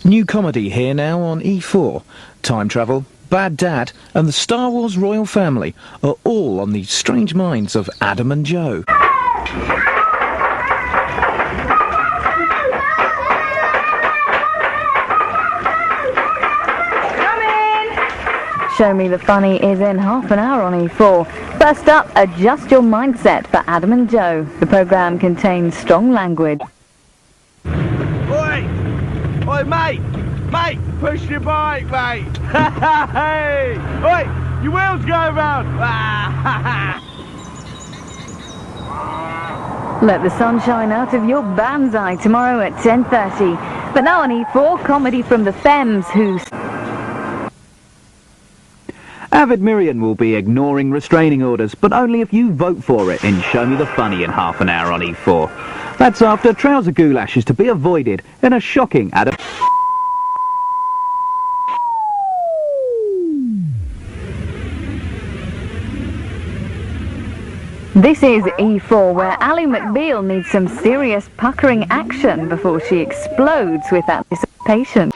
New comedy here now on E4. Time travel, Bad Dad and the Star Wars royal family are all on the strange minds of Adam and Joe. Show Me the Funny is in half an hour on E4. First up, Adjust Your Mindset for Adam and Joe. The programme contains strong language. Oi! Oi, mate! Mate, push your bike, mate! Hey! Oi! Your wheels go round! Let the sun shine out of your band's eye tomorrow at 10:30. But now on E4, comedy from the Femmes, who... Avid Miriam will be ignoring restraining orders, but only if you vote for it in Show Me the Funny in half an hour on E4. That's after trouser goulash is to be avoided in a shocking Adam... This is E4, where Ally McBeal needs some serious puckering action before she explodes with anticipation.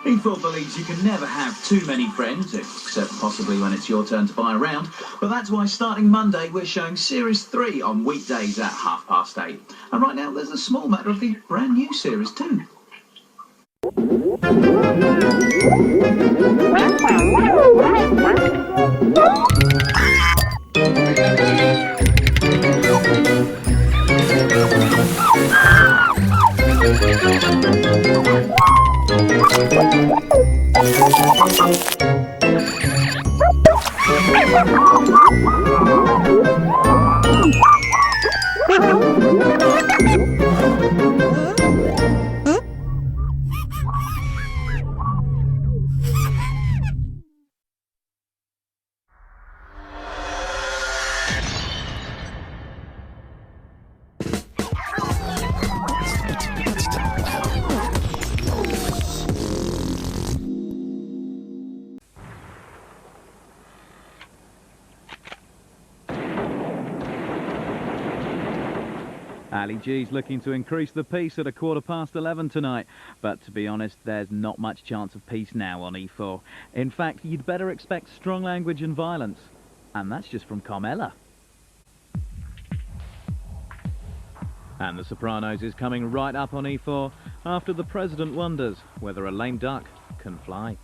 E4 believes you can never have too many friends, except possibly when it's your turn to buy a round. But that's why starting Monday we're showing Series 3 on weekdays at 8:30. And right now there's a small matter of the brand new Series 2. Ali G's looking to increase the peace at 11:15 tonight, but to be honest, there's not much chance of peace now on E4. In fact, you'd better expect strong language and violence, and that's just from Carmela. And The Sopranos is coming right up on E4 after the President wonders whether a lame duck can fly.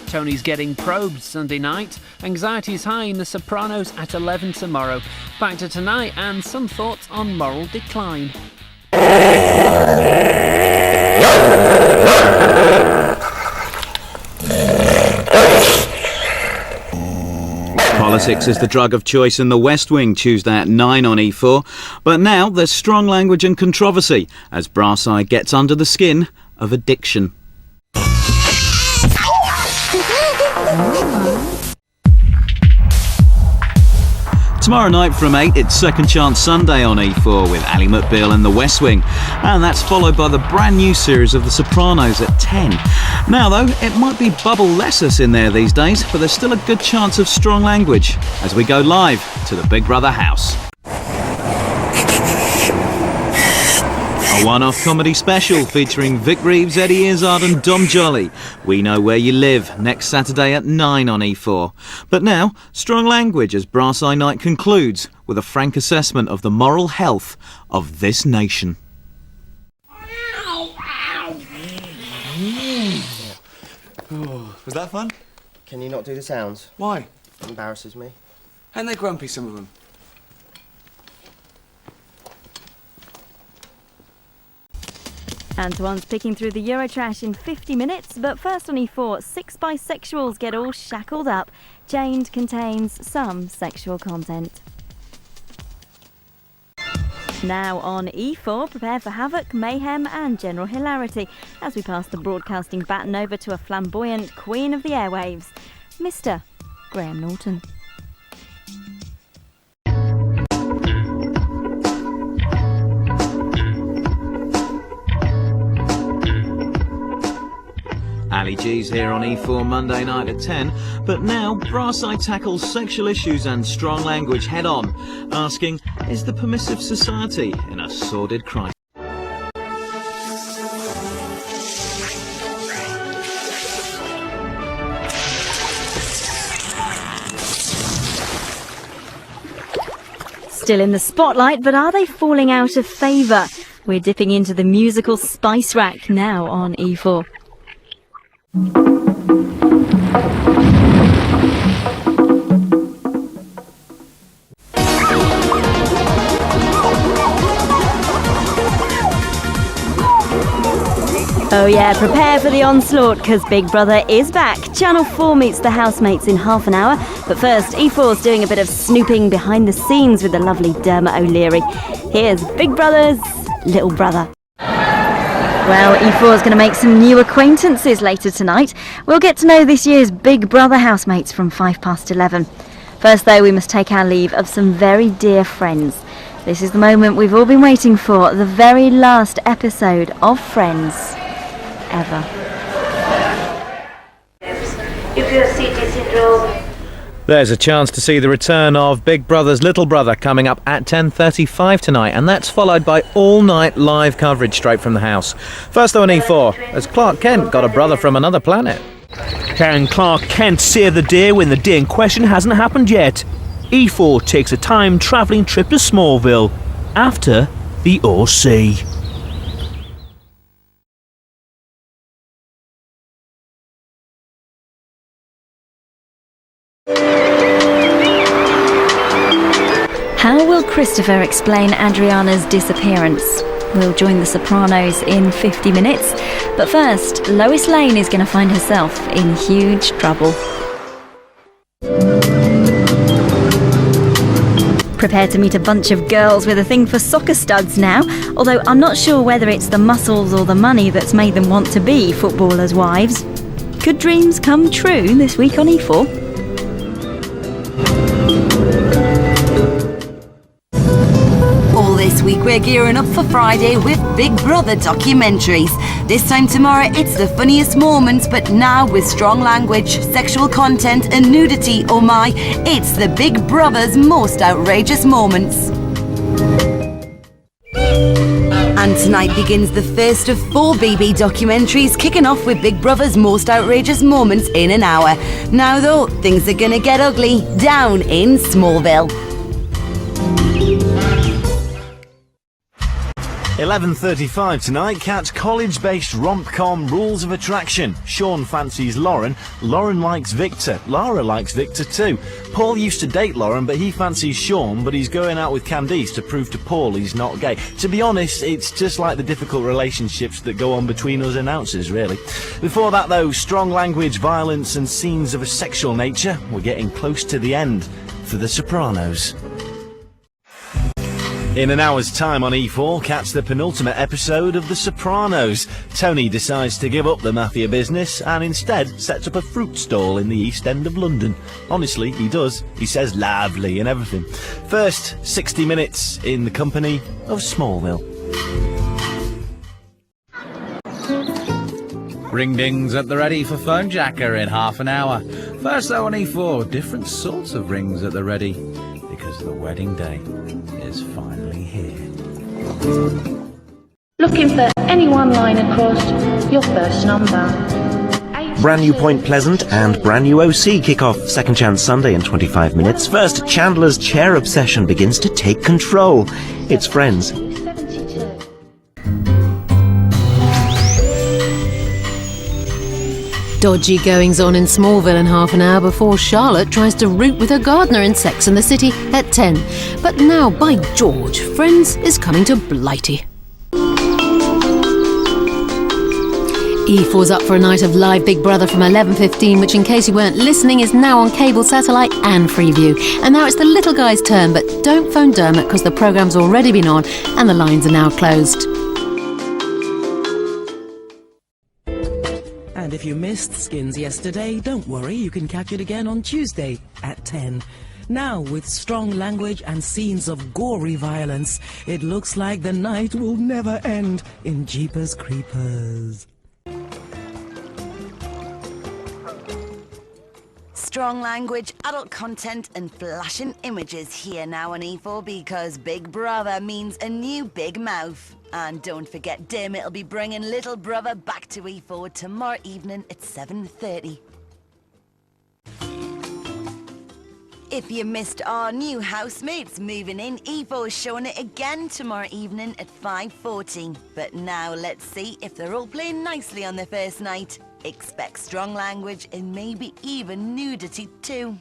Tony's getting probed Sunday night. Anxiety's high in The Sopranos at 11 tomorrow. Back to tonight and some thoughts on moral decline. Politics is the drug of choice in the West Wing, Tuesday at 9 on E4. But now there's strong language and controversy as Brass Eye gets under the skin of addiction. Tomorrow night from 8, it's Second Chance Sunday on E4 with Ally McBeal and The West Wing. And that's followed by the brand new series of The Sopranos at 10. Now though, it might be bubble lessus in there these days, but there's still a good chance of strong language as we go live to the Big Brother house. A one-off comedy special featuring Vic Reeves, Eddie Izzard and Dom Jolly. We Know Where You Live, next Saturday at 9 on E4. But now, strong language as Brass Eye Night concludes with a frank assessment of the moral health of this nation. Was that fun? Can you not do the sounds? Why? It embarrasses me. And they're grumpy, some of them. Antoine's picking through the Eurotrash in 50 minutes, but first on E4, 6 bisexuals get all shackled up. Chained contains some sexual content. Now on E4, prepare for havoc, mayhem and general hilarity as we pass the broadcasting baton over to a flamboyant queen of the airwaves, Mr. Graham Norton. Ali G's here on E4 Monday night at 10, but now Brass Eye tackles sexual issues and strong language head on, asking, is the permissive society in a sordid crisis? Still in the spotlight, but are they falling out of favour? We're dipping into the musical spice rack now on E4. Oh yeah, prepare for the onslaught, because Big Brother is back. Channel 4 meets the housemates in half an hour. But first, E4's doing a bit of snooping behind the scenes with the lovely Dermot O'Leary. Here's Big Brother's little brother. Well, E4 is going to make some new acquaintances later tonight. We'll get to know this year's Big Brother housemates from 11:05. First, though, we must take our leave of some very dear friends. This is the moment we've all been waiting for, the very last episode of Friends ever. If you have CT syndrome, There's a chance to see the return of Big Brother's Little Brother coming up at 10:35 tonight, and that's followed by all-night live coverage straight from the house. First though on E4, as Clark Kent got a brother from another planet. Can Clark Kent sear the deer when the deer in question hasn't happened yet? E4 takes a time-travelling trip to Smallville after the OC. How will Christopher explain Adriana's disappearance? We'll join the Sopranos in 50 minutes. But first, Lois Lane is going to find herself in huge trouble. Prepare to meet a bunch of girls with a thing for soccer studs now, although I'm not sure whether it's the muscles or the money that's made them want to be footballers' wives. Could dreams come true this week on E4? This week we're gearing up for Friday with Big Brother documentaries. This time tomorrow it's the funniest moments, but now with strong language, sexual content and nudity, oh my, it's the Big Brother's most outrageous moments. And tonight begins the first of 4 BB documentaries, kicking off with Big Brother's most outrageous moments in an hour. Now though, things are gonna get ugly down in Smallville. 11:35 tonight, catch college-based rom-com Rules of Attraction. Sean fancies Lauren, Lauren likes Victor, Lara likes Victor too. Paul used to date Lauren, but he fancies Sean, but he's going out with Candice to prove to Paul he's not gay. To be honest, it's just like the difficult relationships that go on between us announcers, really. Before that though, strong language, violence and scenes of a sexual nature. We're getting close to the end for The Sopranos. In an hour's time on E4, catch the penultimate episode of The Sopranos. Tony decides to give up the mafia business and instead sets up a fruit stall in the East End of London. Honestly, he does. He says lovely and everything. First, 60 minutes in the company of Smallville. Ring dings at the ready for phone jacker in half an hour. First though on E4, different sorts of rings at the ready, because the wedding day is finally here. Looking for any one line across your first number. Brand new Point Pleasant and brand new OC kick off Second Chance Sunday in 25 minutes. First, Chandler's chair obsession begins to take control. It's Friends. Dodgy goings on in Smallville in half an hour before Charlotte tries to root with her gardener in Sex and the City at 10. But now, by George, Friends is coming to Blighty. E4's up for a night of live Big Brother from 11:15, which in case you weren't listening is now on cable, satellite and Freeview. And now it's the little guy's turn, but don't phone Dermot because the programme's already been on and the lines are now closed. And if you missed Skins yesterday, don't worry, you can catch it again on Tuesday at 10. Now, with strong language and scenes of gory violence, it looks like the night will never end in Jeepers Creepers. Strong language, adult content and flashing images here now on E4 because Big Brother means a new big mouth. And don't forget, Dermot will be bringing Little Brother back to E4 tomorrow evening at 7:30. If you missed our new housemates moving in, E4's showing it again tomorrow evening at 5:40. But now let's see if they're all playing nicely on their first night. Expect strong language and maybe even nudity too.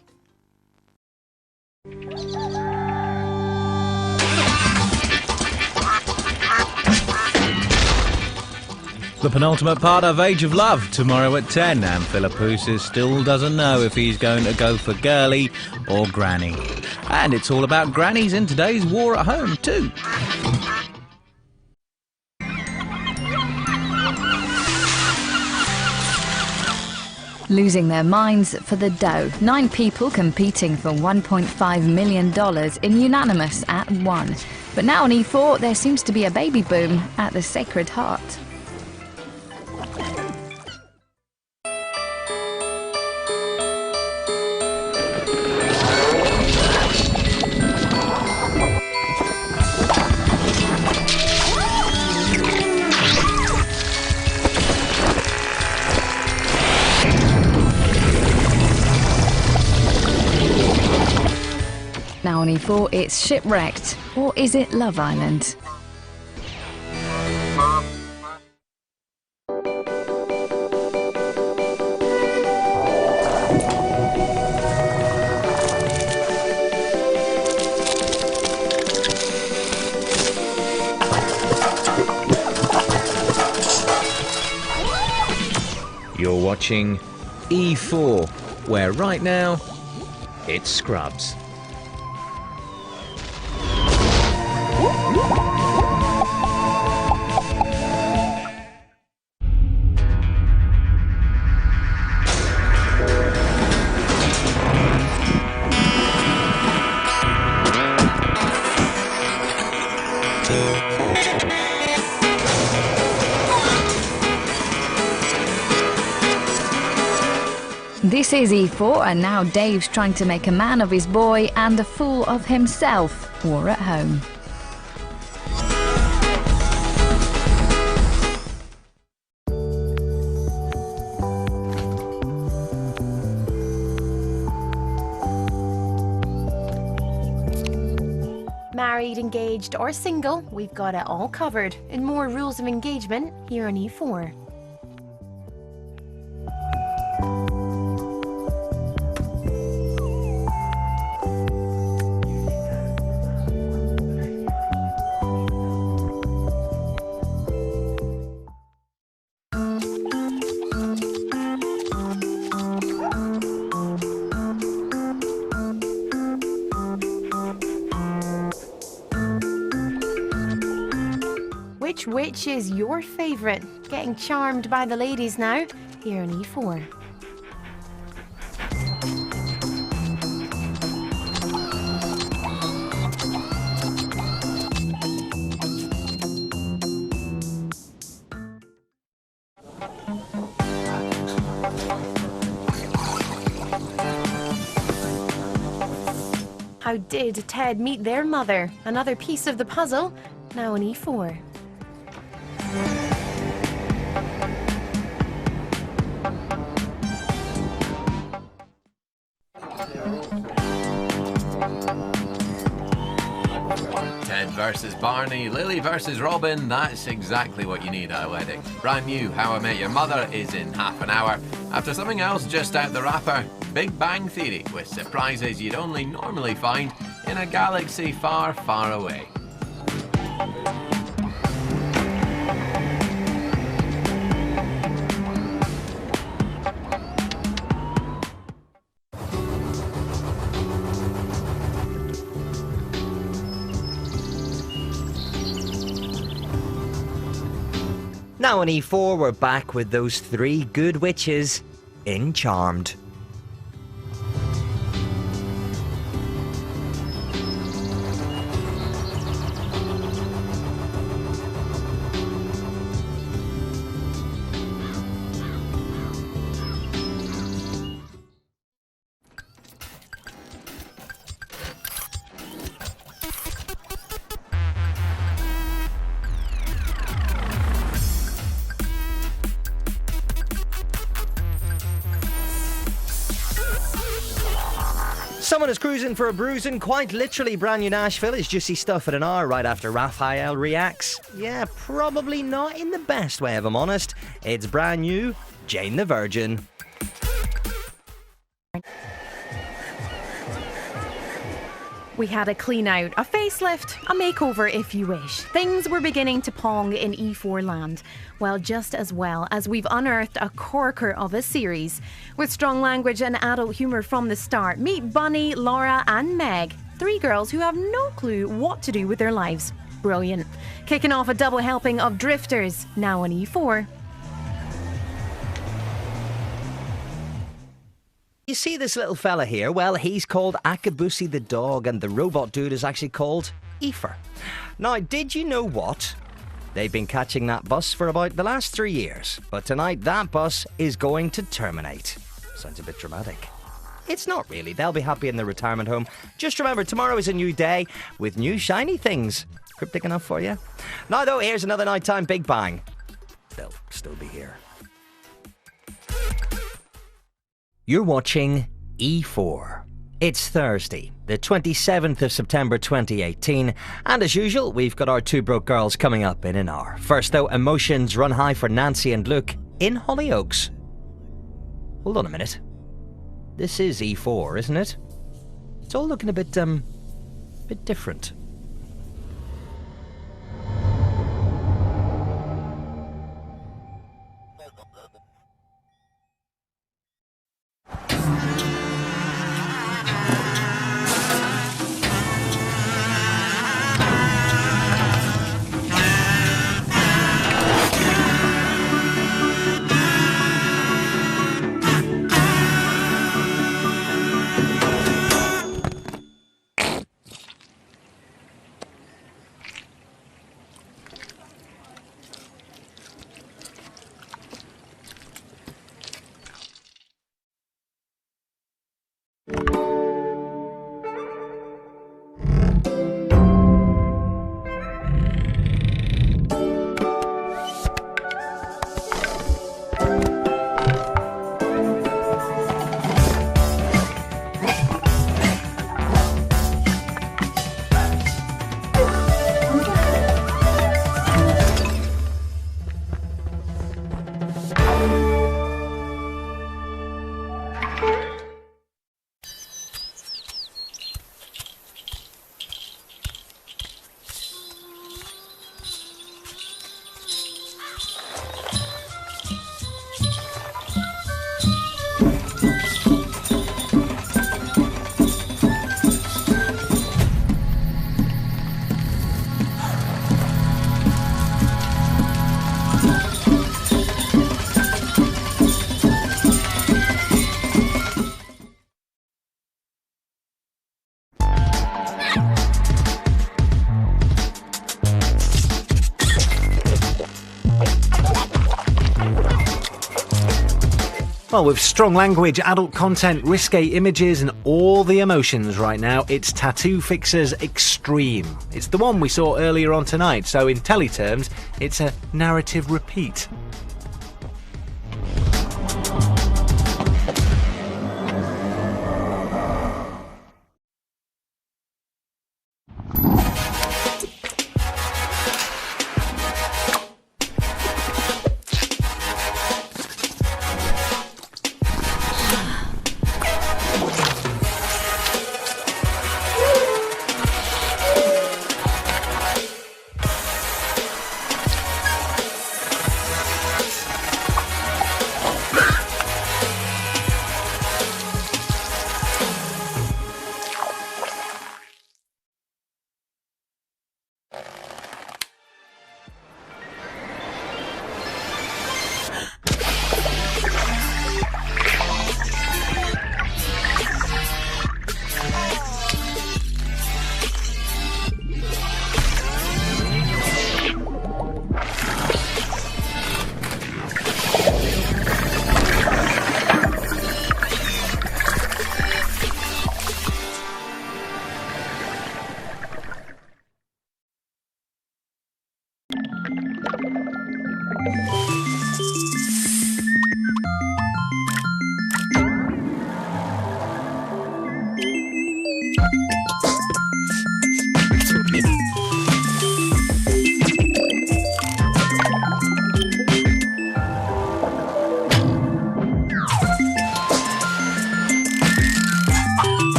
The penultimate part of Age of Love tomorrow at 10, and Philippoussis still doesn't know if he's going to go for girly or granny. And it's all about grannies in today's war at home too. Losing their minds for the dough. 9 people competing for $1.5 million in unanimous at 1. But now on E4, there seems to be a baby boom at the Sacred Heart. E4, it's Shipwrecked. Or is it Love Island? You're watching E4, where right now, it's Scrubs. This is E4, and now Dave's trying to make a man of his boy and a fool of himself. War at home. Married, engaged or single, we've got it all covered. And more rules of engagement here on E4. Which witch is your favourite? Getting charmed by the ladies now, here on E4. How did Ted meet their mother? Another piece of the puzzle, now on E4. Ted versus Barney, Lily versus Robin, that's exactly what you need at a wedding. Brand new How I Met Your Mother is in half an hour. After something else just out the wrapper, Big Bang Theory, with surprises you'd only normally find in a galaxy far, far away. Now on E4, we're back with those three good witches in Charmed. Someone is cruising for a bruising, quite literally. Brand new Nashville is juicy stuff at an hour right after Raphael reacts. Yeah, probably not in the best way, if I'm honest. It's brand new Jane the Virgin. We had a clean out, a facelift, a makeover if you wish. Things were beginning to pong in E4 land. Well, just as well as we've unearthed a corker of a series. With strong language and adult humour from the start, meet Bunny, Laura and Meg. Three girls who have no clue what to do with their lives. Brilliant. Kicking off a double helping of Drifters, now on E4. You see this little fella here? Well, he's called Akabusi the dog, and the robot dude is actually called Aoife. Now, did you know what? They've been catching that bus for about the last 3 years, but tonight that bus is going to terminate. Sounds a bit dramatic. It's not really. They'll be happy in their retirement home. Just remember, tomorrow is a new day with new shiny things. Cryptic enough for you? Now, though, here's another nighttime Big Bang. They'll still be here. You're watching E4. It's Thursday, the 27th of September 2018, and as usual, we've got our Two Broke Girls coming up in an hour. First though, emotions run high for Nancy and Luke in Hollyoaks. Hold on a minute. This is E4, isn't it? It's all looking a bit different. Well, with strong language, adult content, risque images and all the emotions right now, it's Tattoo Fixer's Extreme. It's the one we saw earlier on tonight, so in telly terms, it's a narrative repeat.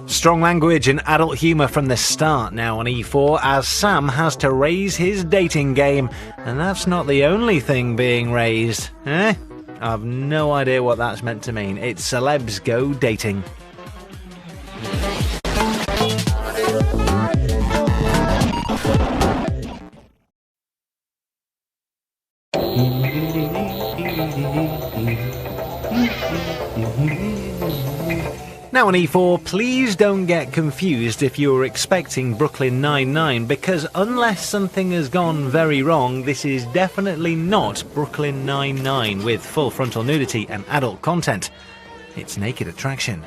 Strong language and adult humour from the start now on E4 as Sam has to raise his dating game. And that's not the only thing being raised. I've no idea what that's meant to mean. It's Celebs Go Dating. Now on E4, please don't get confused if you're expecting Brooklyn Nine-Nine, because unless something has gone very wrong, this is definitely not Brooklyn Nine-Nine with full frontal nudity and adult content. It's Naked Attraction.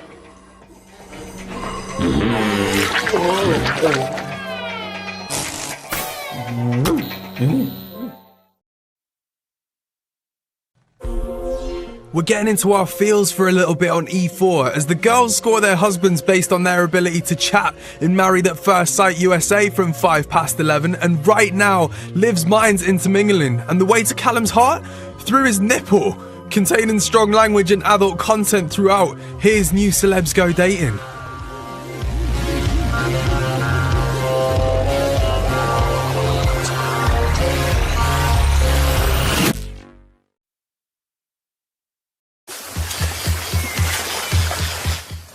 We're getting into our feels for a little bit on E4 as the girls score their husbands based on their ability to chat in Married at First Sight USA from 11:05, and right now Liv's mind's intermingling, and the way to Callum's heart? Through his nipple. Containing strong language and adult content throughout, here's New Celebs Go Dating.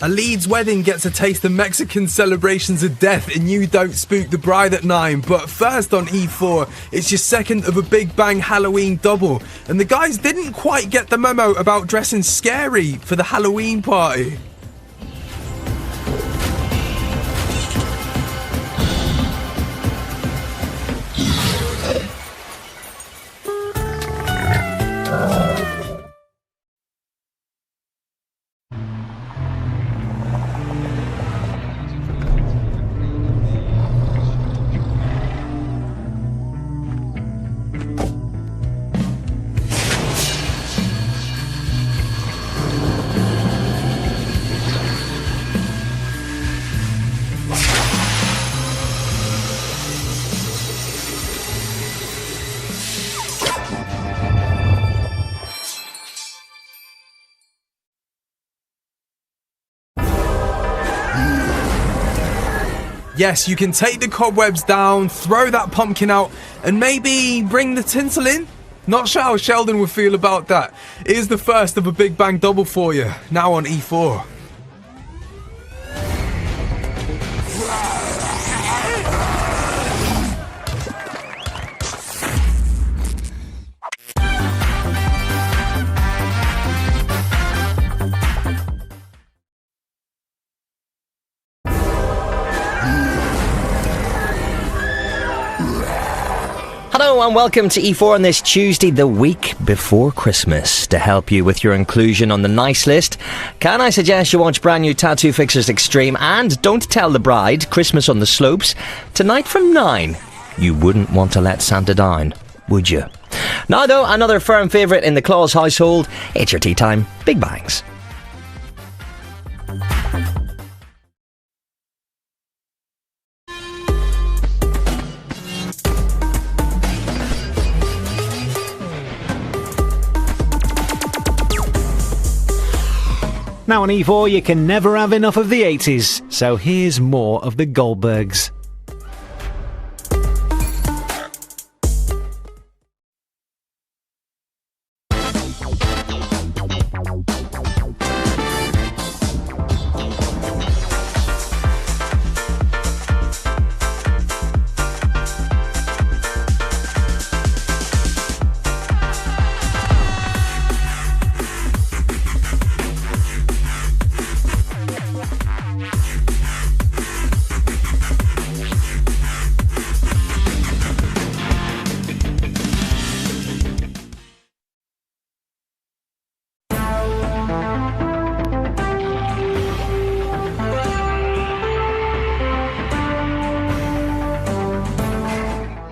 A Leeds wedding gets a taste of Mexican celebrations of death and You Don't Spook the Bride at 9. But first on E4, it's your second of a Big Bang Halloween double. And the guys didn't quite get the memo about dressing scary for the Halloween party. Yes, you can take the cobwebs down, throw that pumpkin out, and maybe bring the tinsel in? Not sure how Sheldon would feel about that. It is the first of a Big Bang double for you, now on E4. Hello and welcome to E4 on this Tuesday, the week before Christmas. To help you with your inclusion on the nice list, can I suggest you watch brand new Tattoo Fixers Extreme and Don't Tell the Bride, Christmas on the Slopes, tonight from 9. You wouldn't want to let Santa down, would you? Now though, another firm favourite in the Claus household, it's your tea time, Big Bangs. Now on E4, you can never have enough of the 80s, so here's more of the Goldbergs.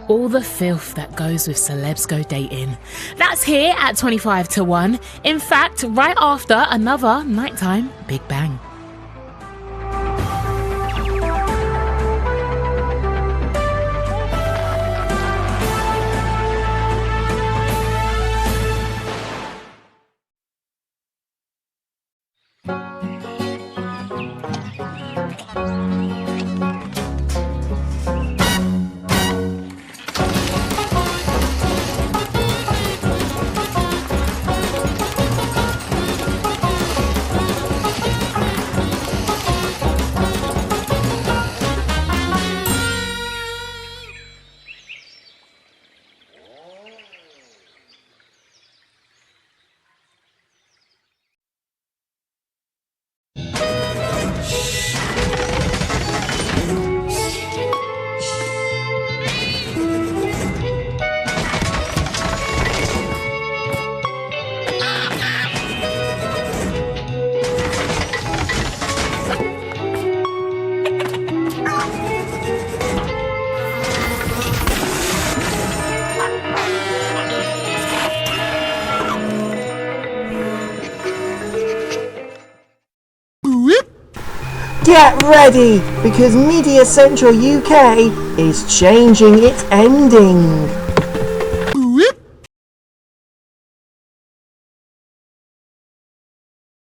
All the filth that goes with Celebs Go Dating. That's here at 25 to 1. In fact, right after another nighttime Big Bang. Get ready, because Media Central UK is changing its ending.